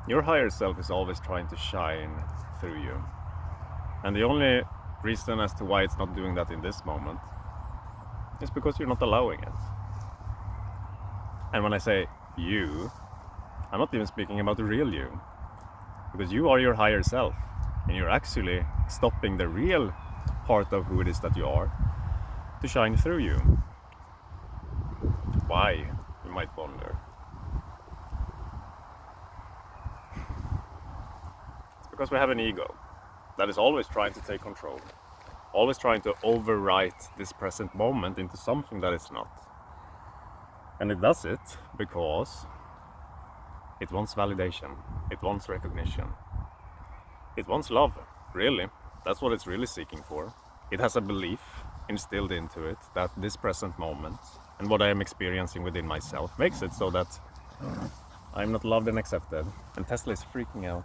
Your higher self is always trying to shine through you. And the only reason as to why it's not doing that in this moment is because you're not allowing it. And when I say you, I'm not even speaking about the real you. Because you are your higher self. And you're actually stopping the real part of who it is that you are to shine through you. Why, you might wonder. It's because we have an ego that is always trying to take control, always trying to overwrite this present moment into something that it's not. And it does it because it wants validation, it wants recognition, it wants love, really. That's what it's really seeking for. It has a belief instilled into it that this present moment and what I am experiencing within myself makes it so that I'm not loved and accepted. And Tesla is freaking out.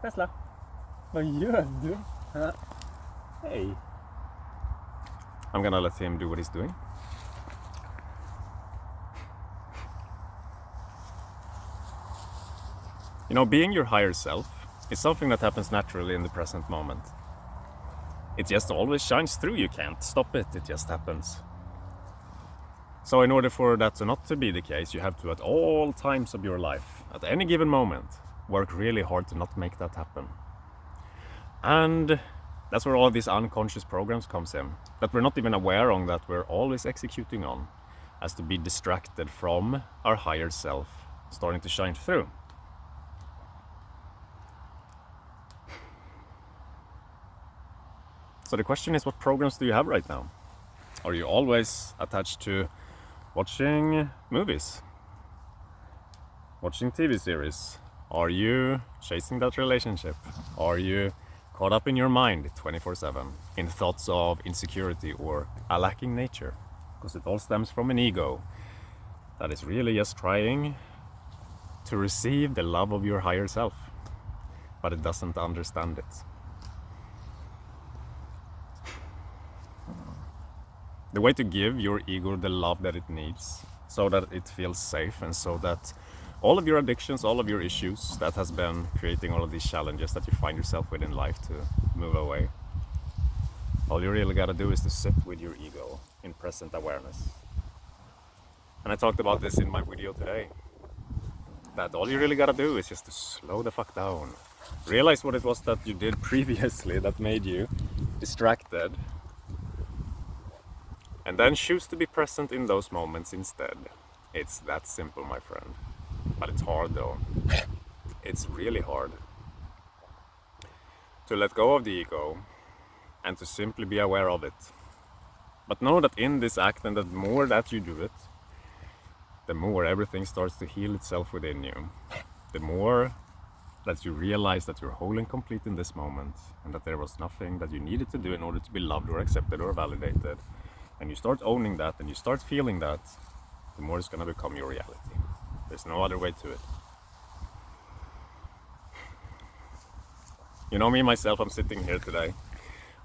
Tesla, vad gör du? Hey. I'm gonna let him do what he's doing. You know, being your higher self is something that happens naturally in the present moment. It just always shines through. You can't stop it. It just happens. So in order for that to not to be the case, you have to, at all times of your life, at any given moment, work really hard to not make that happen. And that's where all these unconscious programs comes in, that we're not even aware on, that we're always executing on, as to be distracted from our higher self starting to shine through. So the question is, what programs do you have right now? Are you always attached to watching movies? Watching TV series? Are you chasing that relationship? Are you caught up in your mind 24/7 in thoughts of insecurity or a lacking nature? Because it all stems from an ego that is really just trying to receive the love of your higher self, but it doesn't understand it. The way to give your ego the love that it needs, so that it feels safe, and so that all of your addictions, all of your issues that has been creating all of these challenges that you find yourself with in life to move away, all you really gotta do is to sit with your ego in present awareness. And I talked about this in my video today, that all you really gotta do is just to slow the fuck down. Realize what it was that you did previously that made you distracted, and then choose to be present in those moments instead. It's that simple, my friend. But it's hard though. It's really hard to let go of the ego and to simply be aware of it. But know that in this act, and the more that you do it, the more everything starts to heal itself within you. The more that you realize that you're whole and complete in this moment, and that there was nothing that you needed to do in order to be loved or accepted or validated. And you start owning that, and you start feeling that, the more it's gonna become your reality. There's no other way to it. You know me, myself, I'm sitting here today,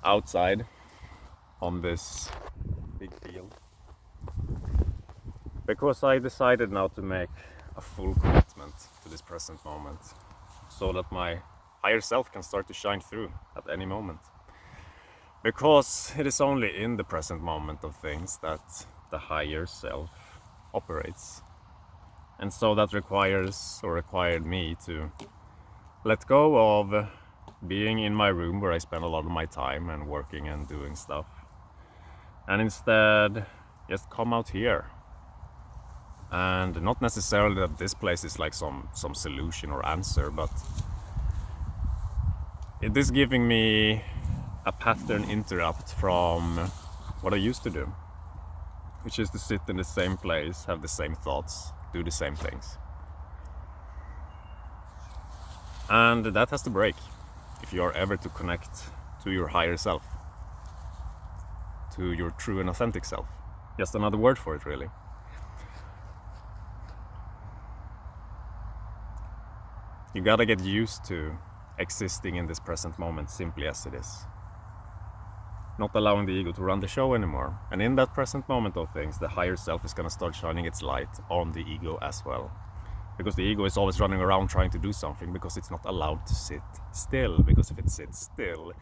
outside, on this big field, because I decided now to make a full commitment to this present moment, so that my higher self can start to shine through at any moment. Because it is only in the present moment of things that the higher self operates. And so that required me to let go of being in my room where I spend a lot of my time and working and doing stuff. And instead, just come out here. And not necessarily that this place is like some solution or answer, but it is giving me a pattern interrupt from what I used to do, which is to sit in the same place, have the same thoughts, do the same things. And that has to break if you are ever to connect to your higher self, to your true and authentic self. Just another word for it, really. You gotta get used to existing in this present moment simply as it is. not allowing the ego to run the show anymore. And in that present moment of things, the higher self is going to start shining its light on the ego as well. Because the ego is always running around trying to do something because it's not allowed to sit still. Because if it sits still,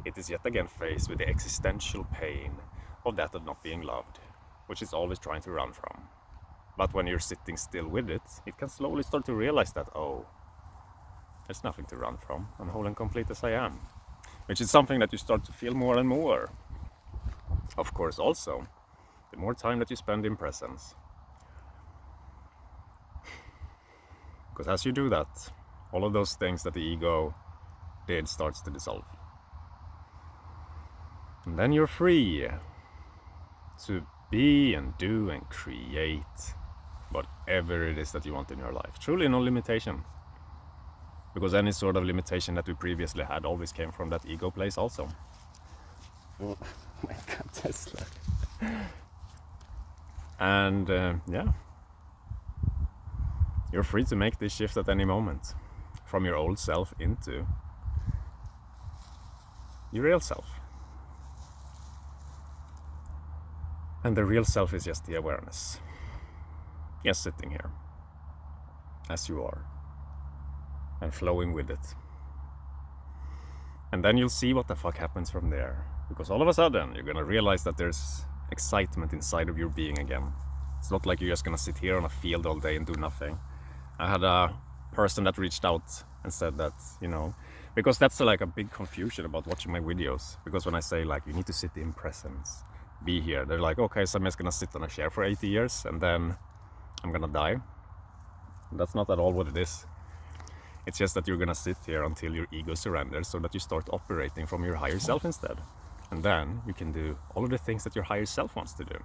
it is yet again faced with the existential pain of that of not being loved, which it's always trying to run from. But when you're sitting still with it, it can slowly start to realize that, oh, there's nothing to run from. I'm whole and complete as I am. Which is something that you start to feel more and more. Of course, also, the more time that you spend in presence. Because as you do that, all of those things that the ego did starts to dissolve. And then you're free to be and do and create whatever it is that you want in your life. Truly no limitation. Because any sort of limitation that we previously had always came from that ego place also. Oh my god, Tesla. And yeah. You're free to make this shift at any moment. From your old self into your real self. And the real self is just the awareness. Just sitting here. As you are. And flowing with it. And then you'll see what the fuck happens from there. Because all of a sudden, you're gonna realize that there's excitement inside of your being again. It's not like you're just gonna sit here on a field all day and do nothing. I had a person that reached out and said that, you know, because that's like a big confusion about watching my videos. Because when I say like, you need to sit in presence, be here, they're like, okay, so I'm just gonna sit on a chair for 80 years and then I'm gonna die. That's not at all what it is. It's just that you're gonna sit here until your ego surrenders so that you start operating from your higher self instead. And then you can do all of the things that your higher self wants to do.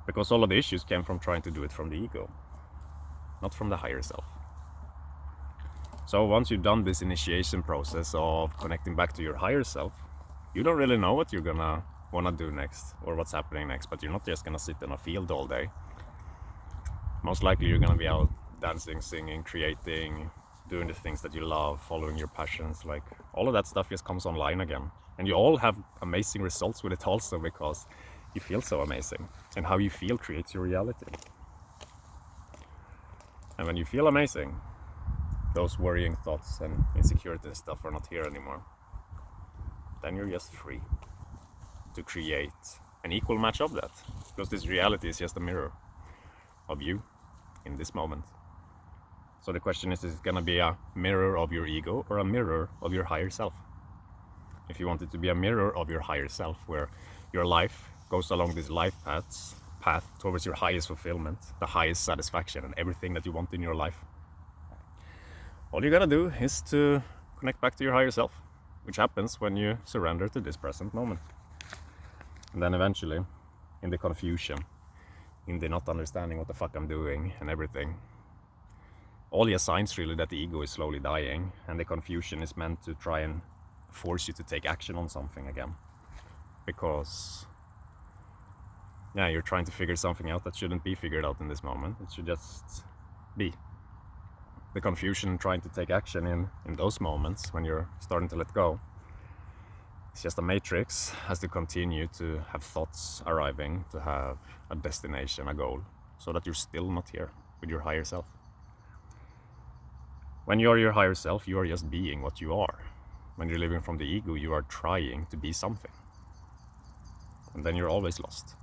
Because all of the issues came from trying to do it from the ego, not from the higher self. So once you've done this initiation process of connecting back to your higher self, you don't really know what you're gonna wanna do next or what's happening next, but you're not just gonna sit in a field all day. Most likely you're gonna be out dancing, singing, creating, doing the things that you love, following your passions, like all of that stuff just comes online again. And you all have amazing results with it also because you feel so amazing. And how you feel creates your reality. And when you feel amazing, those worrying thoughts and insecurity and stuff are not here anymore. Then you're just free to create an equal match of that. Because this reality is just a mirror of you in this moment. So the question is it gonna be a mirror of your ego or a mirror of your higher self? If you want it to be a mirror of your higher self, where your life goes along this life path towards your highest fulfillment, the highest satisfaction and everything that you want in your life, all you gotta do is to connect back to your higher self, which happens when you surrender to this present moment. And then eventually, in the confusion, in the not understanding what the fuck I'm doing and everything, all the signs really that the ego is slowly dying, and the confusion is meant to try and force you to take action on something again. Because, yeah, you're trying to figure something out that shouldn't be figured out in this moment. It should just be. The confusion trying to take action in those moments when you're starting to let go, it's just a matrix as to continue to have thoughts arriving, to have a destination, a goal, so that you're still not here with your higher self. When you're your higher self, you are just being what you are. When you're living from the ego, you are trying to be something. And then you're always lost.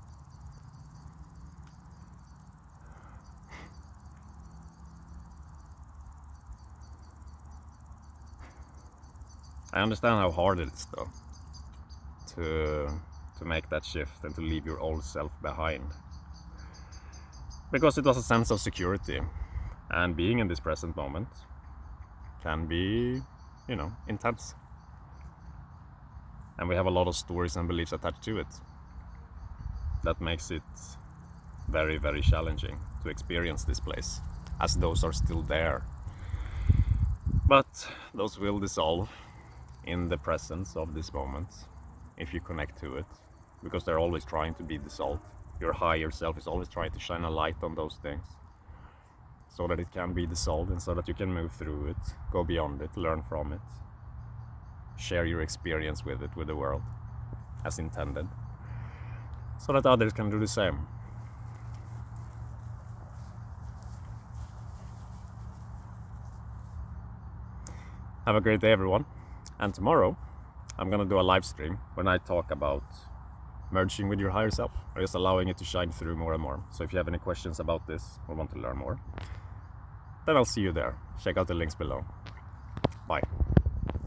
I understand how hard it is though, to make that shift and to leave your old self behind. Because it was a sense of security, and being in this present moment can be, you know, intense. And we have a lot of stories and beliefs attached to it. That makes it very, very challenging to experience this place, as those are still there. But those will dissolve in the presence of this moment, if you connect to it, because they're always trying to be dissolved. Your higher self is always trying to shine a light on those things, so that it can be dissolved and so that you can move through it, go beyond it, learn from it, share your experience with it, with the world. as intended, so that others can do the same. Have a great day, everyone. And tomorrow, I'm gonna do a live stream when I talk about merging with your higher self, or just allowing it to shine through more and more. So if you have any questions about this or want to learn more, then I'll see you there. Check out the links below. Bye.